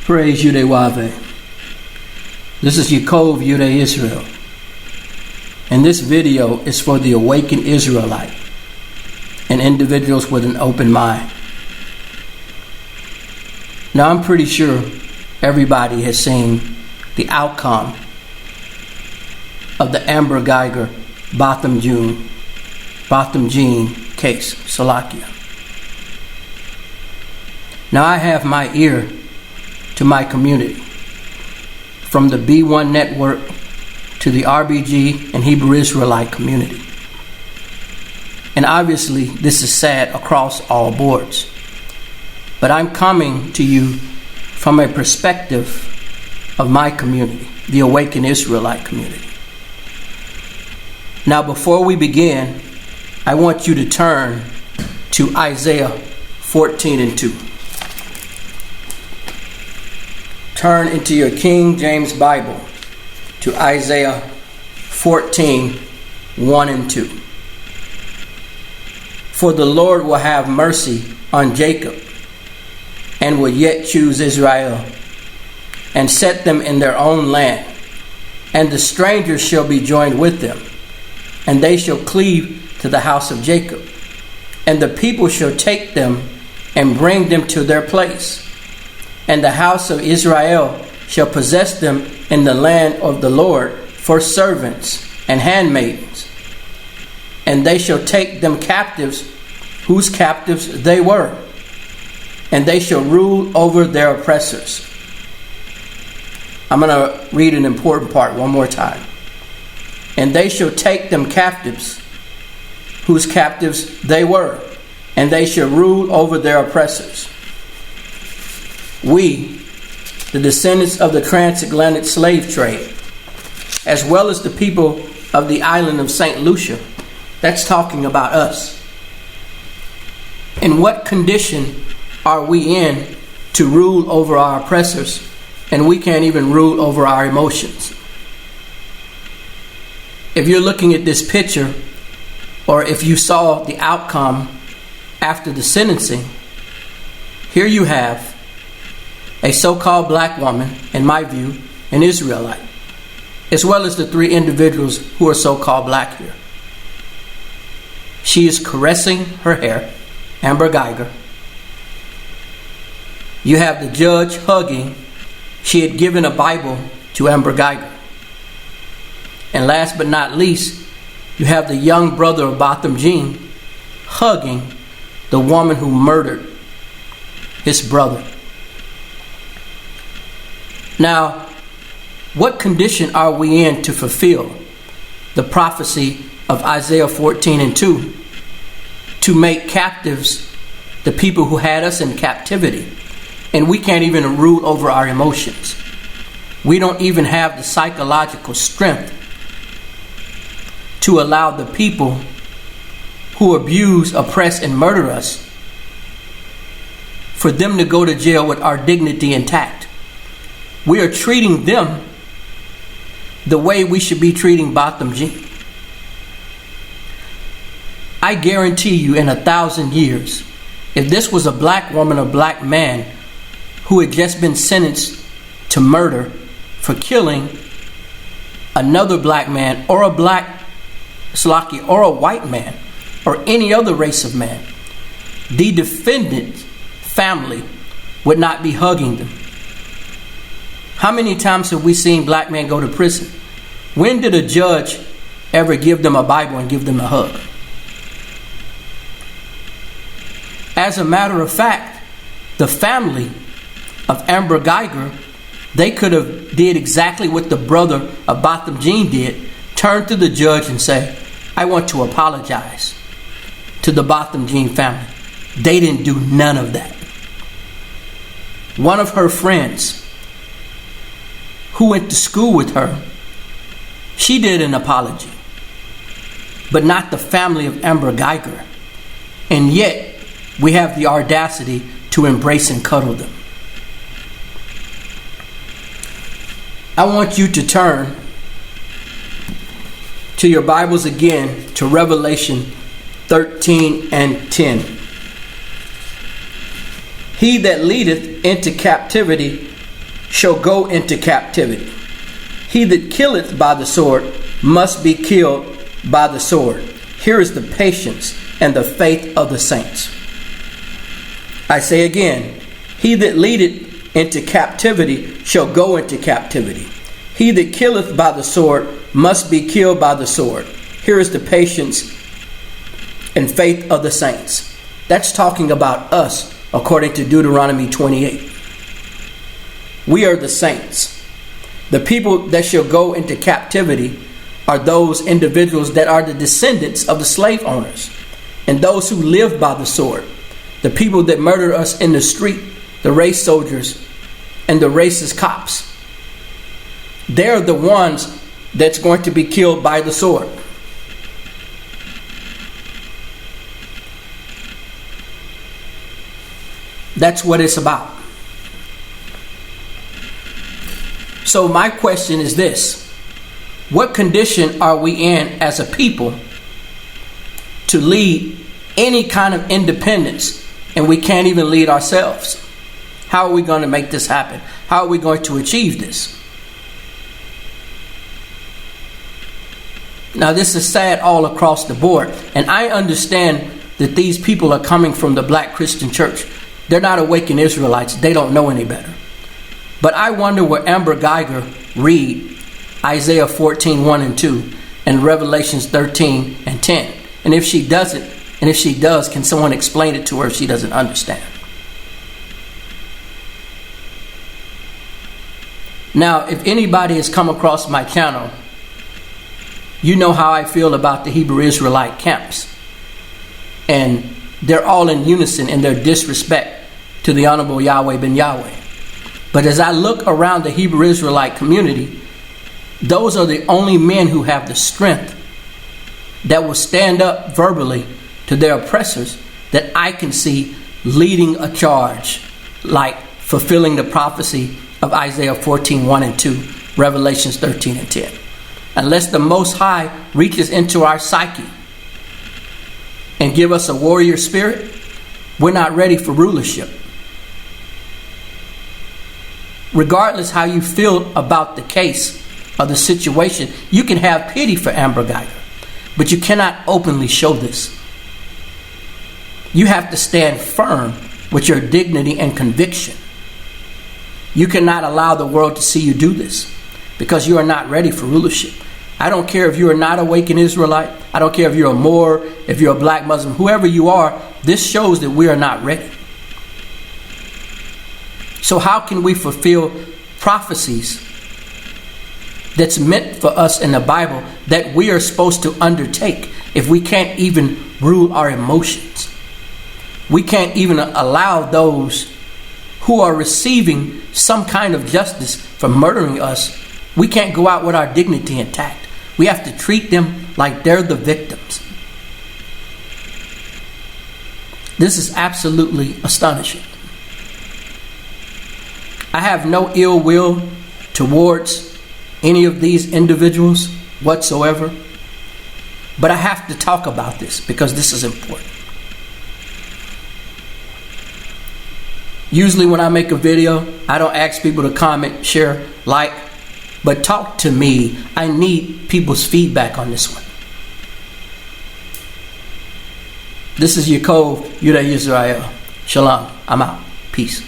Praise Yudewave. This is Yaakov Yude Israel. And this video is for the awakened Israelite and individuals with an open mind. Now I'm pretty sure everybody has seen the outcome of the Amber Guyger Botham Jean case, Salakia. Now I have my ear to my community, from the B1 network to the RBG and Hebrew Israelite community. And obviously this is sad across all boards. But I'm coming to you from a perspective of my community, the awakened Israelite community. Now before we begin, I want you to turn to Isaiah 14:2. Turn into your King James Bible to Isaiah 14:1-2. For the Lord will have mercy on Jacob, and will yet choose Israel, and set them in their own land. And the strangers shall be joined with them, and they shall cleave to the house of Jacob. And the people shall take them and bring them to their place. And the house of Israel shall possess them in the land of the Lord for servants and handmaidens. And they shall take them captives, whose captives they were. And they shall rule over their oppressors. I'm going to read an important part one more time. And they shall take them captives, whose captives they were. And they shall rule over their oppressors. We, the descendants of the transatlantic slave trade, as well as the people of the island of St. Lucia, that's talking about us. In what condition are we in to rule over our oppressors, and we can't even rule over our emotions? If you're looking at this picture, or if you saw the outcome after the sentencing, here you have a so-called black woman, in my view, an Israelite, as well as the three individuals who are so-called black here. She is caressing her hair, Amber Guyger. You have the judge hugging. She had given a Bible to Amber Guyger. And last but not least, you have the young brother of Botham Jean hugging the woman who murdered his brother. Now, what condition are we in to fulfill the prophecy of Isaiah 14:2 to make captives the people who had us in captivity? And we can't even rule over our emotions. We don't even have the psychological strength to allow the people who abuse, oppress, and murder us, for them to go to jail with our dignity intact. We are treating them the way we should be treating Botham Jean. I guarantee you, in 1,000 years, if this was a black woman or black man who had just been sentenced to murder for killing another black man, or a black Slaki, or a white man, or any other race of man, the defendant's family would not be hugging them. How many times have we seen black men go to prison? When did a judge ever give them a Bible and give them a hug? As a matter of fact, the family of Amber Guyger, they could have did exactly what the brother of Botham Jean did, turn to the judge and say, I want to apologize to the Botham Jean family. They didn't do none of that. One of her friends who went to school with her, she did an apology, but not the family of Amber Guyger. And yet, we have the audacity to embrace and cuddle them. I want you to turn to your Bibles again to Revelation 13:10. He that leadeth into captivity shall go into captivity. He that killeth by the sword must be killed by the sword. Here is the patience and the faith of the saints. I say again, he that leadeth into captivity shall go into captivity. He that killeth by the sword must be killed by the sword. Here is the patience and faith of the saints. That's talking about us, according to Deuteronomy 28. We are the saints. The people that shall go into captivity are those individuals that are the descendants of the slave owners and those who live by the sword. The people that murder us in the street, the race soldiers and the racist cops. They're the ones that's going to be killed by the sword. That's what it's about. So my question is this: what condition are we in as a people to lead any kind of independence, and we can't even lead ourselves? How are we going to make this happen? How are we going to achieve this? Now, this is sad all across the board, and I understand that these people are coming from the black Christian church. They're not awakened Israelites. They don't know any better. But I wonder where Amber Guyger read Isaiah 14, 1 and 2 and Revelations 13 and 10. And if she doesn't, and if she does, can someone explain it to her if she doesn't understand? Now, if anybody has come across my channel, you know how I feel about the Hebrew Israelite camps. And they're all in unison in their disrespect to the Honorable Yahweh ben Yahweh. But as I look around the Hebrew Israelite community, those are the only men who have the strength that will stand up verbally to their oppressors that I can see leading a charge, like fulfilling the prophecy of Isaiah 14, 1 and 2, Revelations 13 and 10. Unless the Most High reaches into our psyche and give us a warrior spirit, we're not ready for rulership. Regardless how you feel about the case or the situation, you can have pity for Amber Guyger, but you cannot openly show this. You have to stand firm with your dignity and conviction. You cannot allow the world to see you do this because you are not ready for rulership. I don't care if you are not awakened Israelite. I don't care if you're a Moor, if you're a black Muslim, whoever you are, this shows that we are not ready. So how can we fulfill prophecies that's meant for us in the Bible that we are supposed to undertake if we can't even rule our emotions? We can't even allow those who are receiving some kind of justice for murdering us. We can't go out with our dignity intact. We have to treat them like they're the victims. This is absolutely astonishing. I have no ill will towards any of these individuals whatsoever, but I have to talk about this because this is important. Usually when I make a video, I don't ask people to comment, share, like, but talk to me. I need people's feedback on this one. This is Yaakov, Yudah Yisrael. Shalom. I'm out. Peace.